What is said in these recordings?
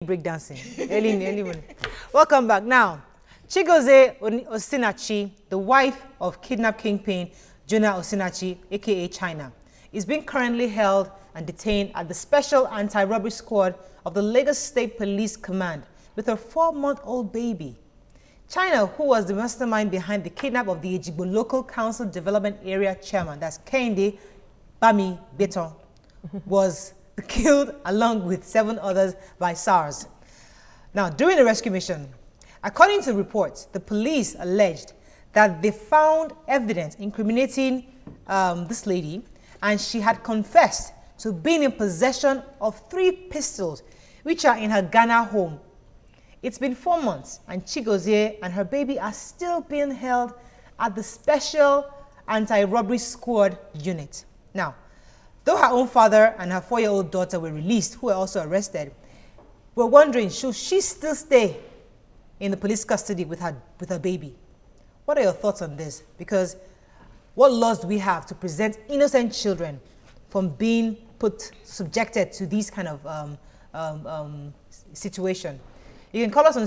Breakdancing. early morning. Welcome back. Now, Chigozie Osinachi, the wife of kidnapped kingpin Jonah Osinachi, aka China, is being currently held and detained at the Special Anti-Robbery Squad of the Lagos State Police Command with her 4-month-old baby. China, who was the mastermind behind the kidnap of the Ejigbo Local Council Development Area Chairman, that's Kehinde Bami Beton, was killed along with 7 others by SARS. Now, during the rescue mission, according to reports, the police alleged that they found evidence incriminating this lady, and she had confessed to being in possession of 3 pistols, which are in her Ghana home. It's been 4 months, and Chigozie and her baby are still being held at the Special Anti-Robbery Squad unit. Now, though her own father and her 4-year-old daughter were released, who were also arrested, we're wondering, should she still stay in the police custody with her baby? What are your thoughts on this? Because what laws do we have to prevent innocent children from being subjected to these kind of situation? You can call us on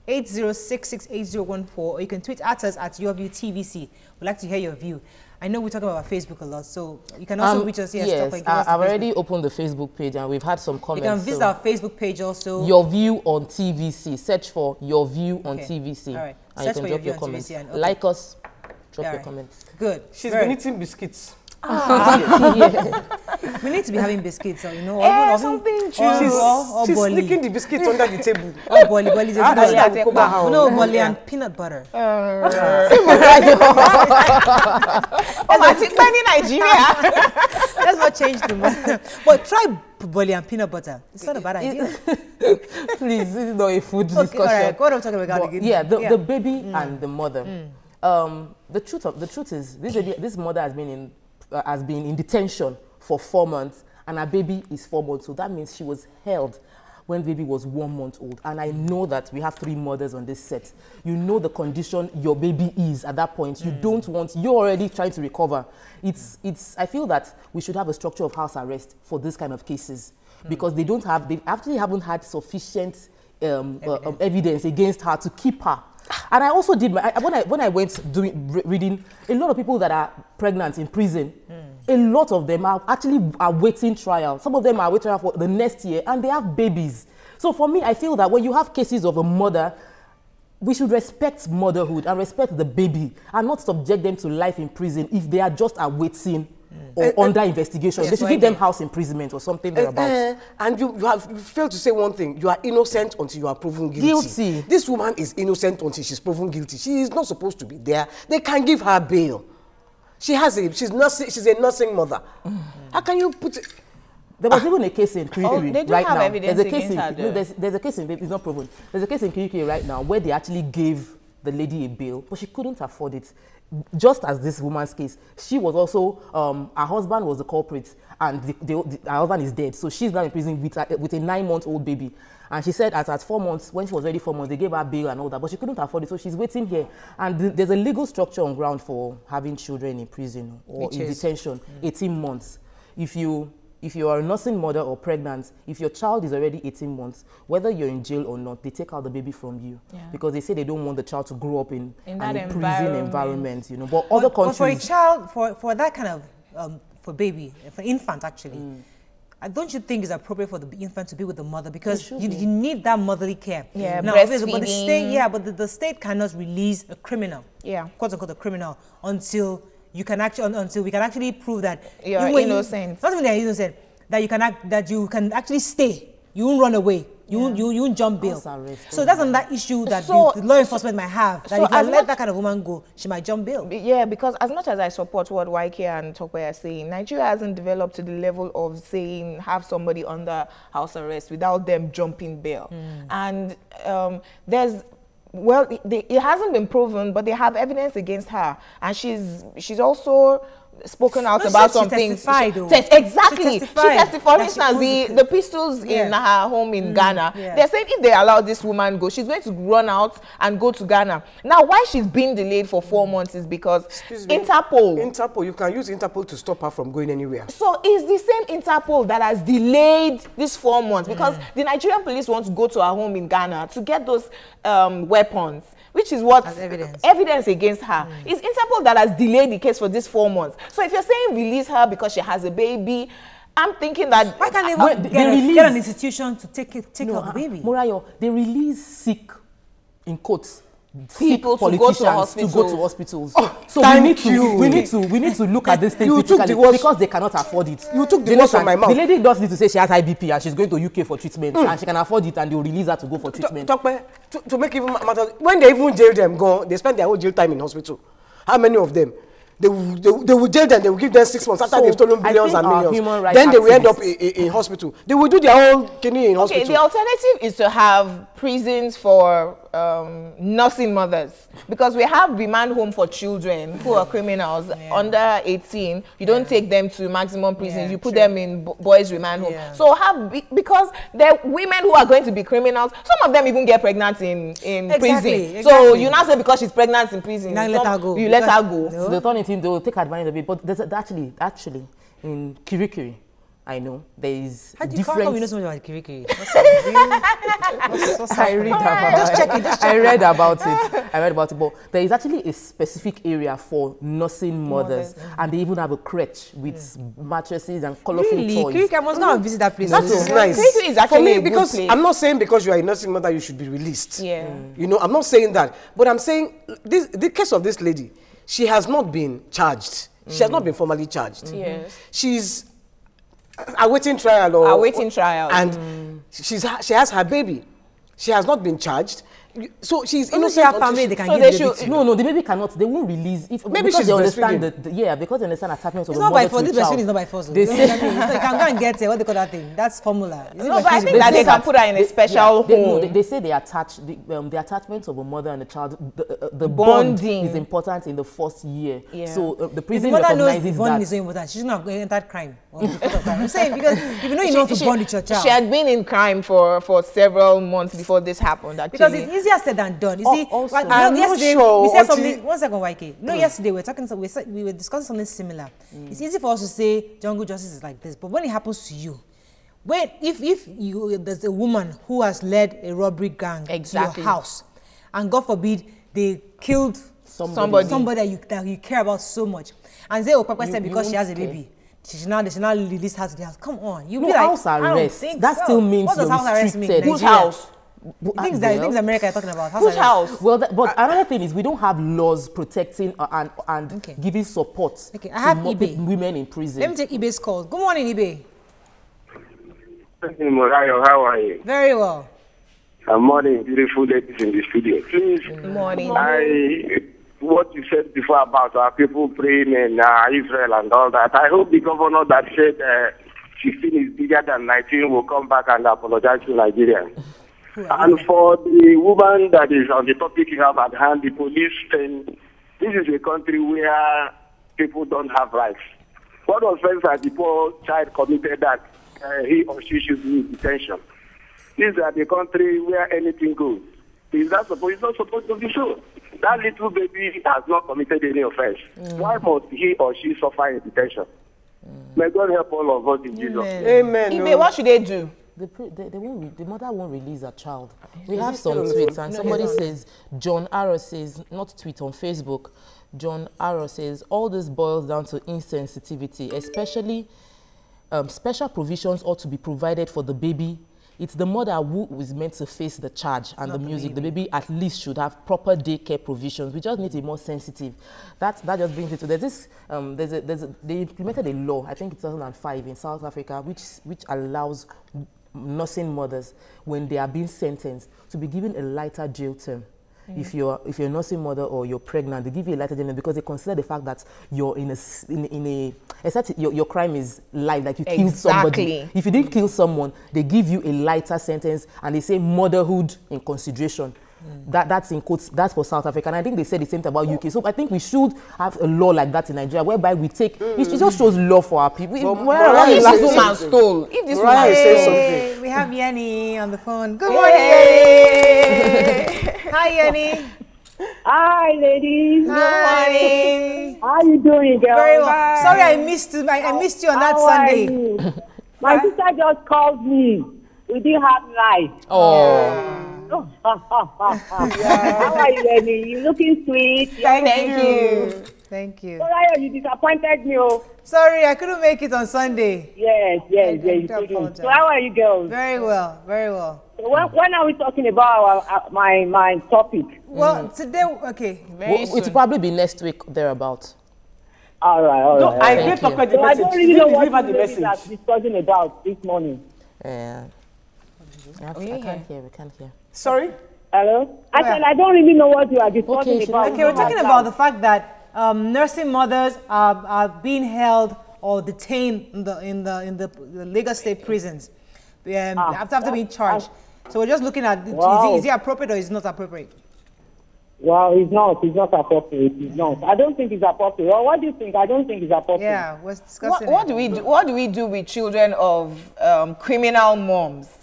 070-8066-8014, or you can tweet at us at YourViewTVC. We'd like to hear your view. I know we talk about Facebook a lot, so you can also reach us here. Yes, I've already opened the Facebook page and we've had some comments. You can visit our Facebook page also. Your View on TVC. Search for Your View on TVC. All right. And Search you can drop your comments. Like us, drop your comments. Good. She's been eating biscuits. We need to be having biscuits, so, you know, something she's sneaking the biscuits under the table. Bolly is a good one. No, bolly and peanut butter. Nigeria. Let's not change the matter. But try bolly and peanut butter. It's not a bad idea. Please, this is not a food discussion. All right, what I'm talking about again. Yeah, the baby and the mother. The truth is, this mother has been in detention for 4 months, and her baby is 4 months. So that means she was held when baby was 1 month old. And I know that we have 3 mothers on this set. You know the condition your baby is at that point. You don't want, you're already trying to recover. I feel that we should have a structure of house arrest for this kind of cases, because they actually haven't had sufficient evidence against her to keep her. And I also did, when I went reading, a lot of people that are pregnant in prison, a lot of them are actually awaiting trial. Some of them are awaiting trial for the next year, and they have babies. So for me, I feel that when you have cases of a mother, we should respect motherhood and respect the baby, and not subject them to life in prison if they are just awaiting or under investigation. They should give them house imprisonment or something thereabouts. And you failed to say one thing. You are innocent until you are proven guilty. This woman is innocent until she's proven guilty. She is not supposed to be there. They can give her bail. She's a nursing mother. How can you put it? There was even a case in Kirikiri right now. There's a case there's a case in, it's not proven. There's a case in Kirikiri right now where they actually gave the lady a bail, but she couldn't afford it. Just as this woman's case, she was also, her husband was the culprit, and her husband is dead. So she's now in prison with a 9-month-old baby. And she said at 4 months, when she was already 4 months, they gave her bail and all that, but she couldn't afford it. So she's waiting here. And there's a legal structure on ground for having children in prison or in detention, 18 months. If you are a nursing mother or pregnant, if your child is already 18 months, whether you're in jail or not, they take out the baby from you. Because they say they don't want the child to grow up in an prison environment, you know. But other countries... But for a child, for that kind of, for baby, for infant actually, don't you think it's appropriate for the infant to be with the mother? Because you need that motherly care. Yeah, now, breastfeeding. But the state, but the state cannot release a criminal, quote unquote a criminal, until we can actually prove that you're innocent. Not even that you're innocent, that you can actually stay. You won't run away. You won't jump bail. So that's another issue that the law enforcement might have. That if I let that kind of woman go, she might jump bail. Yeah, because as much as I support what YK and Tokwe are saying, Nigeria hasn't developed to the level of saying have somebody under house arrest without them jumping bail. And it hasn't been proven, but they have evidence against her, and she's also spoken out about some things. Exactly. She testified. For instance, the pistols in her home in Ghana, they're saying if they allow this woman go, she's going to run out and go to Ghana. Now, why she's been delayed for 4 months is because Interpol, you can use Interpol to stop her from going anywhere. So it's the same Interpol that has delayed this 4 months because the Nigerian police want to go to her home in Ghana to get those weapons, which is what evidence against her. It's Interpol that has delayed the case for this 4 months. So if you're saying release her because she has a baby, I'm thinking that why can't they get an institution to take out the baby? Morayo, they release sick, in quotes, people to go to hospitals. So we need to look at this thing critically because they cannot afford it. You took the words from my mouth. The lady does need to say she has IBP and she's going to UK for treatment and she can afford it and they'll release her to go for treatment. To make even matter, when they even jail them, they spend their whole jail time in hospital. How many of them? They will jail them, they will give them 6 months after they've stolen billions and millions. Then they will end up in hospital. They will do their own kidney in hospital. Okay, the alternative is to have prisons for nursing mothers, because we have remand home for children who are criminals under 18. You don't take them to maximum prison, you put them in boys remand home. So because they're women who are going to be criminals, some of them even get pregnant in prison. So you now say because she's pregnant in prison, now let her go. You let her go. So they turn it in, they will take advantage of it. But there's actually in Kirikiri, I know there is different. How come you know so much about Kirikiri? I read about it. But there is actually a specific area for nursing mothers, and they even have a crèche with mattresses and colorful toys. Kirikiri, I must not visit that place. That is nice. Kirikiri is actually for me, a because good place. I'm not saying because you are a nursing mother you should be released. You know, I'm not saying that, but I'm saying the case of this lady, she has not been charged. She has not been formally charged. She's awaiting trial. And she has her baby. She has not been charged. So she's innocent. Her family, they can get the baby. No, the baby cannot. They won't release. Maybe she's understand because they understand attachment of the mother to the child. This breastfeeding is not by force. They say you can go and get what they call that thing. That's formula. No, but I think that they can put her in a special home. They say they attach the attachment of a mother and a child. The bonding is important in the first year. So the prison recognizes that. The bond is so important. She should not have entered crime. I'm saying because if you know you know to bond with your child. She had been in crime for several months before this happened. Because it's easier said than done. You see, yesterday we said something. 1 second, YK. No, yesterday we were discussing something similar. It's easy for us to say jungle justice is like this, but when it happens to you, if there's a woman who has led a robbery gang to your house, and God forbid they killed somebody that you care about so much, and they Papa said because she has a baby, they should now release her to the house. Come on, you be like house arrest. That still means what does house arrest mean? Whose house? Things America are talking about. Whose house? Well, but another thing is we don't have laws protecting and giving support to women in prison. Let me take Ibe's call. Good morning, Ibe. Morayo, how are you? Very well. Good morning, beautiful ladies in the studio. Please, morning. What you said before about our people praying in Israel and all that, I hope the governor that said 16 is bigger than 19 will come back and apologize to Nigerians. And for the woman that is on the topic you have at hand, the police thing, this is a country where people don't have rights. What offense has the poor child committed that he or she should be in detention? This is a country where anything goes. It's not supposed to be so. That little baby has not committed any offense. Why must he or she suffer in detention? May God help all of us in Jesus. Amen. Ibe, what should they do? The mother won't release her child. We have some tweets, and somebody says, John Arrow says, not tweet on Facebook, John Arrow says, all this boils down to insensitivity, especially special provisions ought to be provided for the baby. It's the mother who is meant to face the charge and the music. The baby at least should have proper daycare provisions. We just need to be more sensitive. That just brings it to this. They implemented a law, I think it's 2005 in South Africa, which allows nursing mothers, when they are being sentenced, to be given a lighter jail term. If you're a nursing mother or you're pregnant, they give you a lighter jail term because they consider the fact that you're your crime is life, like you killed somebody. If you didn't kill someone, they give you a lighter sentence and they say motherhood in consideration. That's in quotes, that's for South Africa. And I think they said the same thing about UK. So I think we should have a law like that in Nigeria, whereby we take, it just shows love for our people. If this woman stole, if this woman says something. We have Yanni on the phone. Good morning, Yanni. Hi, Yanni. Hi, ladies. Hi. How you doing, girl? Very well. Sorry, I missed you. I missed you on that Sunday. My sister just called me. We didn't have light. Oh. How are you, Lenny? You looking sweet. Thank you. Thank you. Sorry, you disappointed me. Sorry, I couldn't make it on Sunday. Yes. You couldn't. So how are you, girls? Very well, very well. So when are we talking about my topic? Well, today, okay. It'll probably be next week, thereabout. All right. No, I did talk about the So I message. don't really know what Deliver the you ladies are message. discussing about this morning. I can't hear. Sorry? Hello? I said I don't really know what you are discussing about. Okay, we're talking about the fact that nursing mothers are being held or detained in the Lagos State prisons after being charged. So we're just looking at, is it appropriate or is it not appropriate? Well, it's not appropriate. It's not. I don't think it's appropriate. Well, what do you think? I don't think it's appropriate. Yeah, we're discussing What do we do with children of criminal moms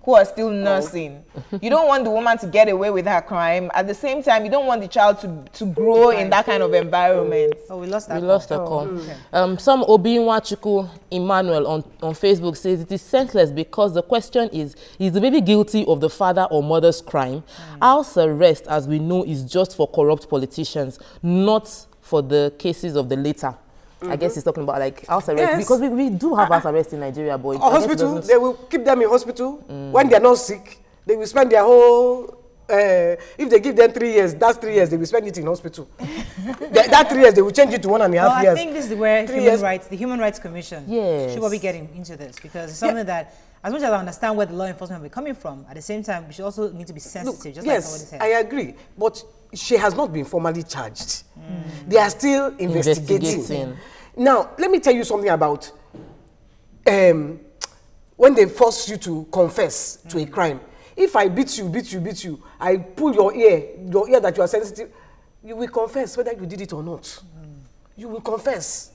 who are still nursing? You don't want the woman to get away with her crime. At the same time, you don't want the child to grow in that kind of environment. Oh, we lost that. We lost the call. Okay. Some Obinwachuku Emmanuel on Facebook says it is senseless because the question is the baby guilty of the father or mother's crime? House arrest, as we know, is just for corrupt politicians, not for the cases of the later. I guess he's talking about like house arrest, because we do have house arrest in Nigeria, boy. Hospital, they will keep them in hospital. When they are not sick, they will spend their whole, if they give them 3 years, that's 3 years, they will spend it in hospital. That 3 years, they will change it to 1.5 years. I think this is where the Human Rights Commission should be getting into this, because it's something that, as much as I understand where the law enforcement will be coming from, at the same time, we should also need to be sensitive, just like somebody said. I agree, but she has not been formally charged. They are still investigating. Now, let me tell you something about when they force you to confess to a crime. If I beat you, I pull your ear that you are sensitive, you will confess whether you did it or not. You will confess.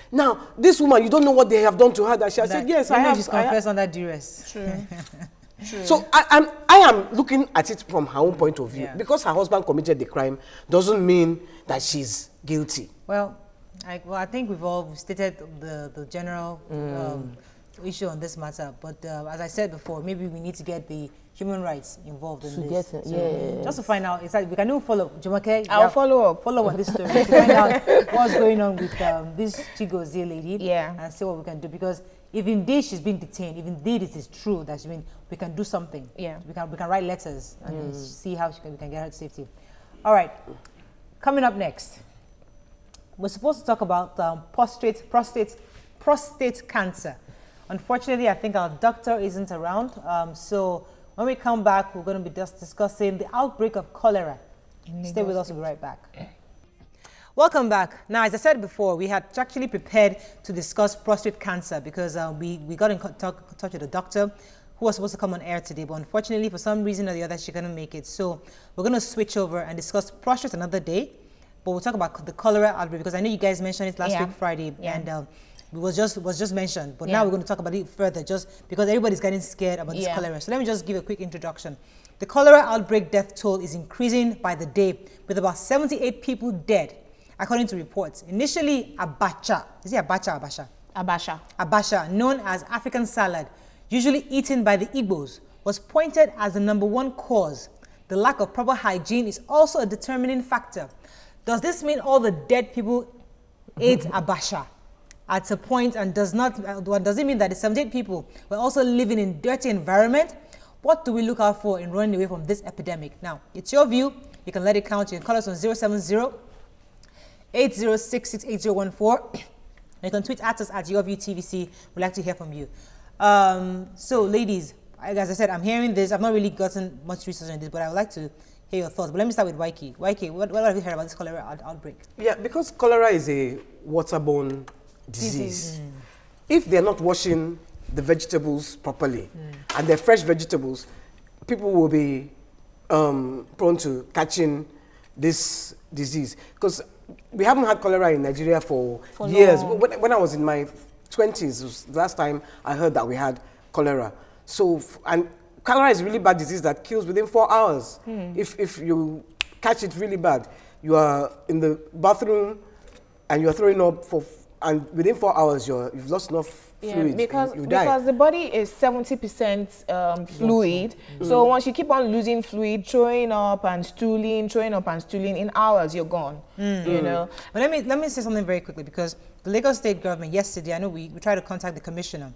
Now, this woman, you don't know what they have done to her, that she has said, yes, I have. Just confess under duress. True. So I am looking at it from her own point of view. Because her husband committed the crime doesn't mean that she's guilty. Well, I think we've all stated the general issue on this matter. But as I said before, maybe we need to get the human rights involved in this. Just to find out, it's like we can do follow. Jumoke, I'll follow up on this story to find out what's going on with this Chigozie lady. And see what we can do, because if indeed she's been detained, if indeed it is true that we can do something. We can write letters and see how we can get her to safety. All right, coming up next, we're supposed to talk about prostate cancer. Unfortunately, I think our doctor isn't around. So when we come back, we're going to be just discussing the outbreak of cholera. Stay with us, we'll be right back. Welcome back. Now, as I said before, we had actually prepared to discuss prostate cancer because we got in touch with a doctor who was supposed to come on air today, but unfortunately, for some reason or the other, she couldn't make it. So we're going to switch over and discuss prostate another day, but we'll talk about the cholera outbreak because I know you guys mentioned it last week, Friday, and it was just mentioned, but now we're going to talk about it further just because everybody's getting scared about this cholera. So let me just give a quick introduction. The cholera outbreak death toll is increasing by the day, with about 78 people dead, according to reports. Initially, abacha, is it abacha or abasha? Abasha. Abasha, known as African salad, usually eaten by the Igbos, was pointed as the #1 cause. The lack of proper hygiene is also a determining factor. Does this mean all the dead people ate abasha at a point, and does it mean that the 78 people were also living in dirty environment? What do we look out for in running away from this epidemic? Now, it's your view. You can let it count. You can call us on 070-8066-8014. You can tweet at us at YourViewTVC. We'd like to hear from you. So, ladies, as I said, I'm hearing this. I've not really gotten much research on this, but I would like to hear your thoughts. But let me start with Waiki. Waiki, what have you heard about this cholera outbreak? Yeah, because cholera is a waterborne disease. If they're not washing the vegetables properly and they're fresh vegetables, people will be prone to catching this disease. Because we haven't had cholera in Nigeria for years. When I was in my 20s, was the last time I heard that we had cholera. So, and cholera is a really bad disease that kills within 4 hours. If you catch it really bad, you are in the bathroom and you are throwing up and within 4 hours you've lost enough fluid. Because the body is 70% fluid. So once you keep on losing fluid, throwing up and stooling, in hours you're gone. You know. But let me say something very quickly, because the Lagos State government yesterday, I know we tried to contact the Commissioner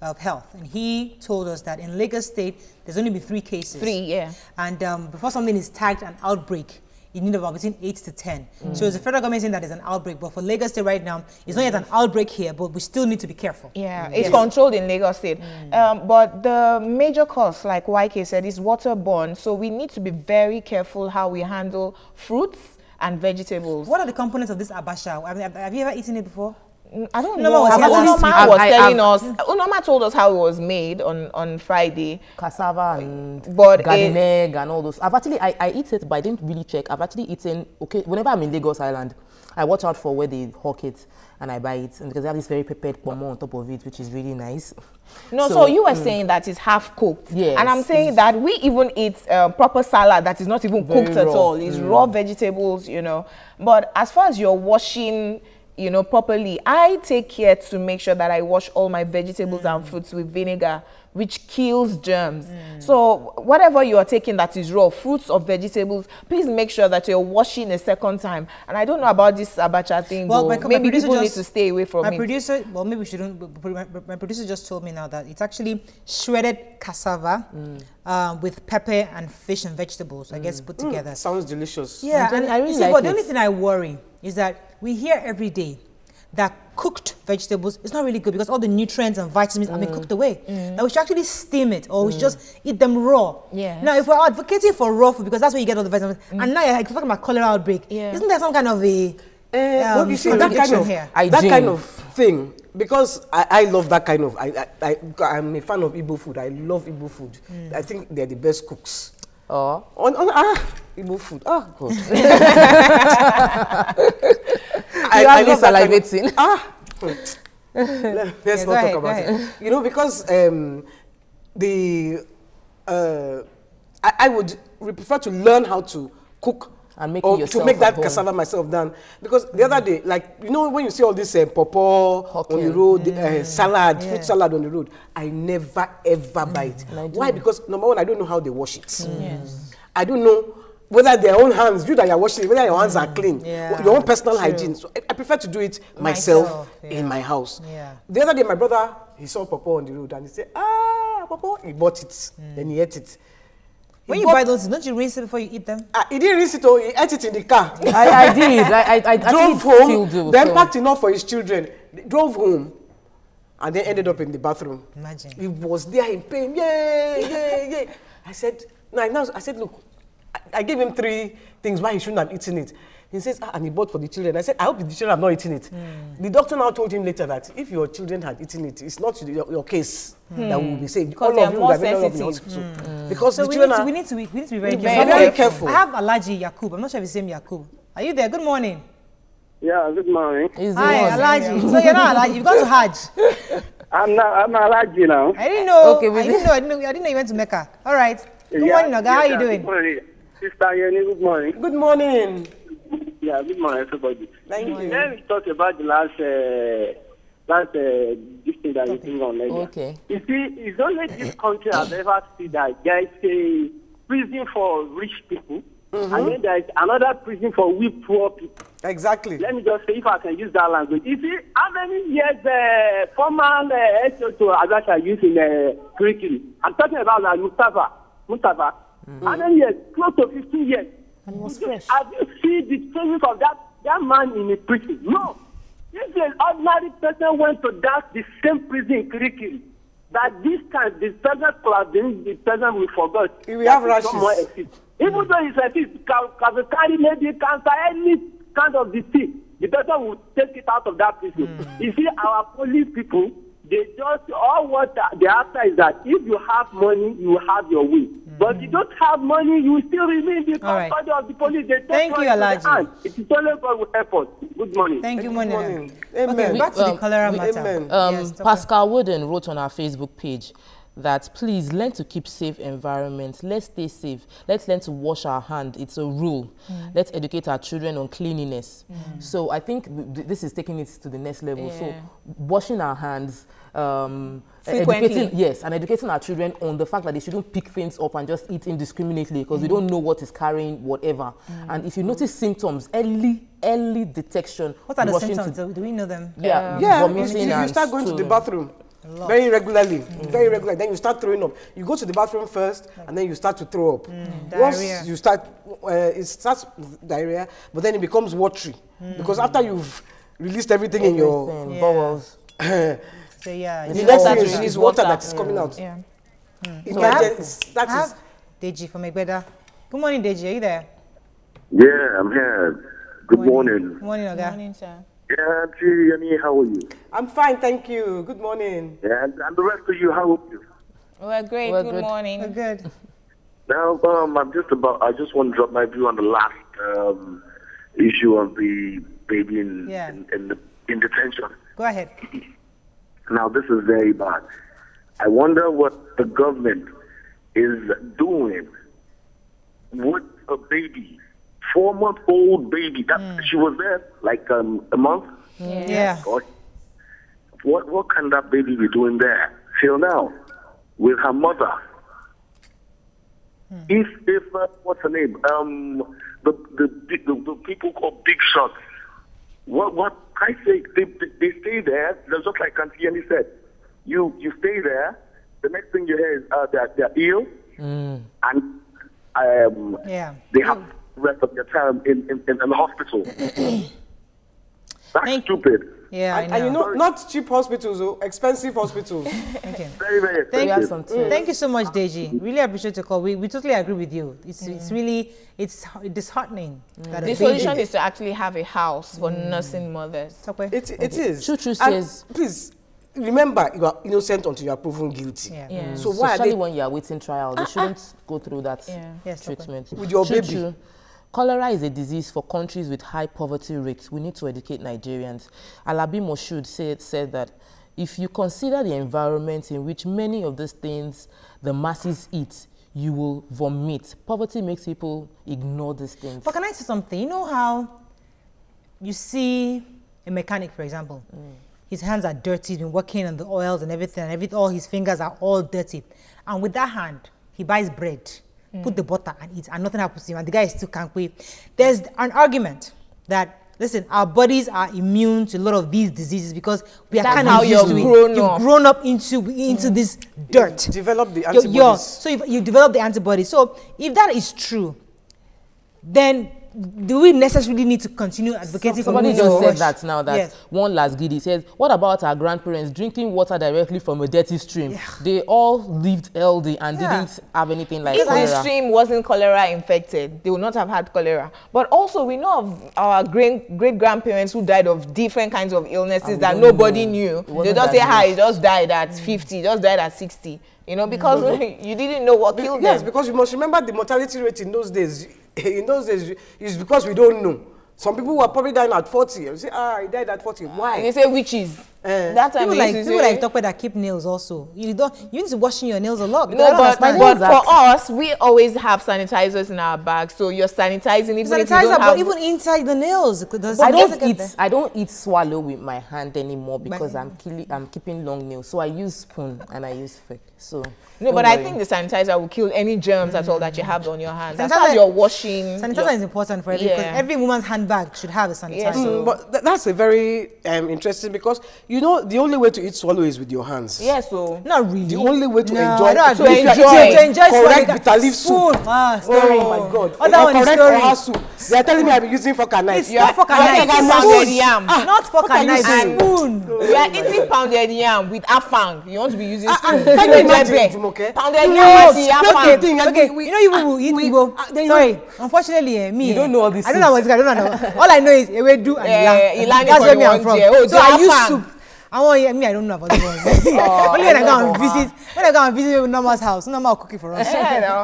of Health, and he told us that in Lagos State there's only been 3 cases. 3, yeah. And before something is tagged an outbreak, you need about between 8 to 10. So it's the federal government saying that there's an outbreak, but for Lagos State right now, it's not yet an outbreak here, but we still need to be careful. Yeah, it's controlled in Lagos State. But the major cause, like YK said, is waterborne. So we need to be very careful how we handle fruits and vegetables. What are the components of this abacha? I mean, have you ever eaten it before? I don't know. Unoma was telling us. Unoma told us how it was made on Friday. Cassava and garden egg and all those. I eat it, but I didn't really check. I've actually eaten. Okay, whenever I'm in Lagos Island, I watch out for where they hawk it and I buy it, and because they have this very prepared pomo on top of it, which is really nice. No, so you were saying that it's half cooked. Yes. And I'm saying that we even eat proper salad that is not even cooked at all. It's raw vegetables, you know. But as far as you're washing, you know, properly, I take care to make sure that I wash all my vegetables and fruits with vinegar, which kills germs. So whatever you are taking that is raw, fruits or vegetables, please make sure that you're washing a second time. And I don't know about this abacha thing. Well, maybe people need to stay away from it. Maybe we shouldn't. My producer just told me now that it's actually shredded cassava with pepper and fish and vegetables, I guess, put together. Sounds delicious. Yeah, and I really like it. The only thing I worry is that we hear every day that cooked vegetables is not really good because all the nutrients and vitamins have been cooked away. Now we should actually steam it, or we should just eat them raw. Now if we're advocating for raw food because that's where you get all the vitamins, and now you're talking about cholera outbreak, isn't there some kind of a well, you see, that kind of thing, because I love that kind of, I'm a fan of Igbo food. I love Igbo food. I think they're the best cooks. Igbo food. Oh, God. I love salivating. Let's not talk about it. You know, because I would prefer to learn how to cook and make or to make that cassava myself done. Because the other day, like, you know, when you see all this pawpaw on the road, salad, fruit salad on the road, I never ever buy it. Why? Because number one, I don't know how they wash it. I don't know whether their own hands, you that you're washing it, whether your hands are clean, your own personal hygiene. So I prefer to do it myself in my house. The other day, my brother, he saw pawpaw on the road and he said, pawpaw, he bought it, then he ate it. When you buy those, don't you rinse it before you eat them? He didn't rinse it, he ate it in the car. I did. I drove home, then packed enough for his children, drove home, and then ended up in the bathroom. Imagine. He was there in pain. Yay. I said, look, I gave him 3 things why he shouldn't have eaten it. He says, and he bought for the children. I said, I hope the children have not eaten it. The doctor now told him later that if your children had eaten it, it's not your case that will be saved. Because all of you you are that more ended up in the hospital. Because so the children we need to be very careful. I have Alaji Yakub. I'm not sure if it's the same Yakub. Are you there? Good morning. Yeah, good morning. Hi, Alaji. So you're not Alaji. You've gone to Hajj. I'm Alaji now. I didn't know. Okay, I didn't know you went to Mecca. All right. Good morning, Oga. How are you doing? Good morning. Sister Yeni, good morning. Good morning. Yeah, good morning, everybody. Thank you. Let me talk about the last this thing that you think on later. Okay. You see, it's only this country I've ever seen that there is a prison for rich people, and then there is another prison for we poor people. Exactly. Let me just say, if I can use that language. You see, how many years former SOTO Abacha used in curriculum? I'm talking about like Mustafa. How many years? Close to 15 years. And it was fresh. Have you seen the training of that man in the prison? No. If an ordinary person went to the same prison curriculum, that this time the present class, the present will forget. We have rashes. Even though it's like this, can carry maybe cancer, any kind of disease, the person will take it out of that prison. You see, our police people, they just, all what they after is that if you have money, you have your way. But you don't have money, you will still remain the custody of the police. They Thank you, Alaji. It is only God will help us. Good morning. Thank you, morning. Amen. Okay, back to the cholera matter. Amen. Yes, Pascal Wooden wrote on our Facebook page that please learn to keep safe environment. Let's stay safe. Let's learn to wash our hands. It's a rule. Let's educate our children on cleanliness. So I think this is taking it to the next level. So washing our hands, educating our children on the fact that they shouldn't pick things up and just eat indiscriminately because we don't know what is carrying whatever. And if you notice symptoms, early detection. What are the symptoms? Do we know them? You start going to the bathroom very regularly, very regularly. Then you start throwing up. You go to the bathroom first, and then you start to throw up. Once you start, it starts with diarrhea, but then it becomes watery because after you've released everything in your bowels. So the next thing is water that is coming out. That is Deji from Egbeda. Good morning, Deji. Are you there? Yeah, I'm here. Good morning. Good morning, Oga. Good morning, sir. Yeah, Auntie Yemi, how are you? I'm fine, thank you. Good morning. Yeah, and the rest of you, how are you? We're great. Good morning. We're good. Now, I just want to drop my view on the last issue of the baby in detention. Go ahead. Now, this is very bad. I wonder what the government is doing with a baby, 4-month-old baby. That she was there like a month. Yeah. What can that baby be doing there till now with her mother? If what's her name? The people called big shots. What I say? They stay there. Just like Auntie Yemi said, you stay there. The next thing you hear is they're ill, and they have the rest of their time in the hospital. That's stupid. Yeah, and you know, not cheap hospitals, expensive hospitals. Okay. Very, very expensive. Thank you so much, Deji. Really appreciate the call. We totally agree with you. It's really disheartening. That the solution is to actually have a house for nursing mothers. It is. True says. Please remember, you are innocent until you are proven guilty. So why especially are they, when you are waiting trial, they shouldn't go through that treatment. With your baby. Cholera is a disease for countries with high poverty rates. We need to educate Nigerians. Alabi Moshood said that if you consider the environment in which many of these things the masses eat, you will vomit. Poverty makes people ignore these things. But can I say something? You know how you see a mechanic, for example, his hands are dirty, he's been working on the oils and everything, all his fingers are all dirty. And with that hand, he buys bread. Put the butter and eat, and nothing happens to him, and the guy still can't wait. There's an argument that, listen, our bodies are immune to a lot of these diseases because we are kind of used to it. You've grown up into this dirt. Develop the antibodies. So you develop the antibodies. So if that is true, then do we necessarily need to continue advocating for somebody just said that now, that one last giddy says, what about our grandparents drinking water directly from a dirty stream? They all lived healthy and didn't have anything like cholera. If the stream wasn't cholera infected, they would not have had cholera. But also we know of our great-grandparents who died of different kinds of illnesses that nobody knew. They just say, hi, he just died at 50, just died at 60. You know, because you didn't know what killed them. Yes, because you must remember the mortality rate in those days. In those days, is because we don't know. Some people were probably dying at 40. You say, he died at 40. Why? And they say witches. That time people like talk about that keep nails also. You need to washing your nails a lot. No, but for us, we always have sanitizers in our bags. So you're sanitizing even if you don't have... but even inside the nails. I don't eat swallow with my hand anymore because I'm keeping long nails. So I use spoon and I use fork. So no, but I think the sanitizer will kill any germs at all that you have on your hands. As far as you're washing. Sanitizer is important for everyone because every woman's handbag should have a sanitizer. But that's a very interesting, because you know the only way to eat swallow is with your hands. Yes, so not really. The only way to enjoy correct bitter leaf soup. Story. Oh my God. Other one is story. Soup. They are telling me I'm using fork and knife. It's not fork and knife. Pounded yam. Not fork and knife. Spoon. We are eating pounded yam with afang. You want to be using spoon. Can you imagine? Pounded yam with afang. Okay, you know you will eat Igbo. Sorry, unfortunately, me. You don't know all this. I don't know what it's. I don't know. All I know is ewedu and ilang. That's where me I'm from. So I use soup. I don't know about these ones. Only when I go and visit Norma's house, Norma will cook it for us.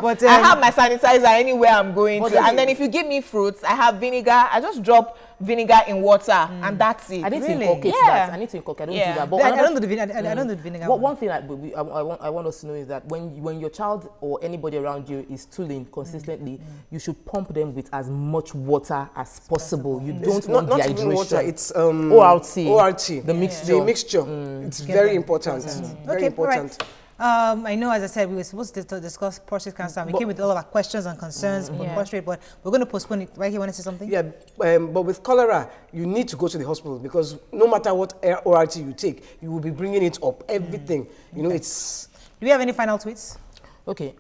But I have my sanitizer anywhere I'm going to. And then if you give me fruits, I have vinegar. I just drop vinegar in water and that's it. I need to inculcate that. I need to inculcate. I don't do that. But I don't do the vinegar. I don't do the vinegar. One thing I want us to know is that when your child or anybody around you is stooling consistently, you should pump them with as much water as possible. You don't want not dehydration. Even water. It's ORT. The mixture. The mixture. It's very important. Very important. Right. I know, as I said, we were supposed to discuss prostate cancer. We came with all of our questions and concerns for prostate, but we're going to postpone it. Right here, want to say something? Yeah, but with cholera, you need to go to the hospital because no matter what ORT you take, you will be bringing it up. Everything, you know, it's. Do we have any final tweets? Okay.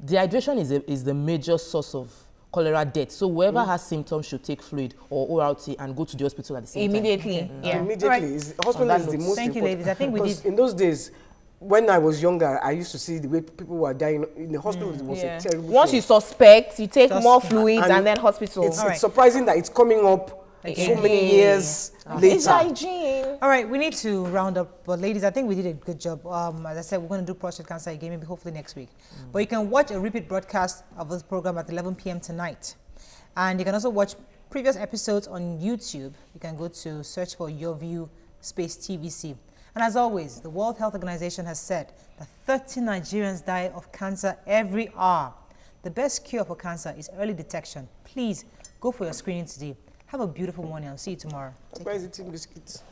Dehydration is the major source of cholera death. So whoever has symptoms should take fluid or ORT and go to the hospital at the same time. Immediately. Immediately. Right. Hospital is the most Thank important. You, ladies. I think we did. In those days, when I was younger, I used to see the way people were dying in the hospital. It was a terrible Once thing. you suspect, you take more fluids and then hospital. It's surprising that it's coming up so many years later. It's hygiene. All right, we need to round up. But ladies, I think we did a good job. As I said, we're going to do prostate cancer again, maybe hopefully next week. But you can watch a repeat broadcast of this program at 11 p.m. tonight. And you can also watch previous episodes on YouTube. You can go to search for Your View Space TVC. And as always, the World Health Organization has said that 30 Nigerians die of cancer every hour. The best cure for cancer is early detection. Please go for your screening today. Have a beautiful morning. I'll see you tomorrow. Why is it in biscuits?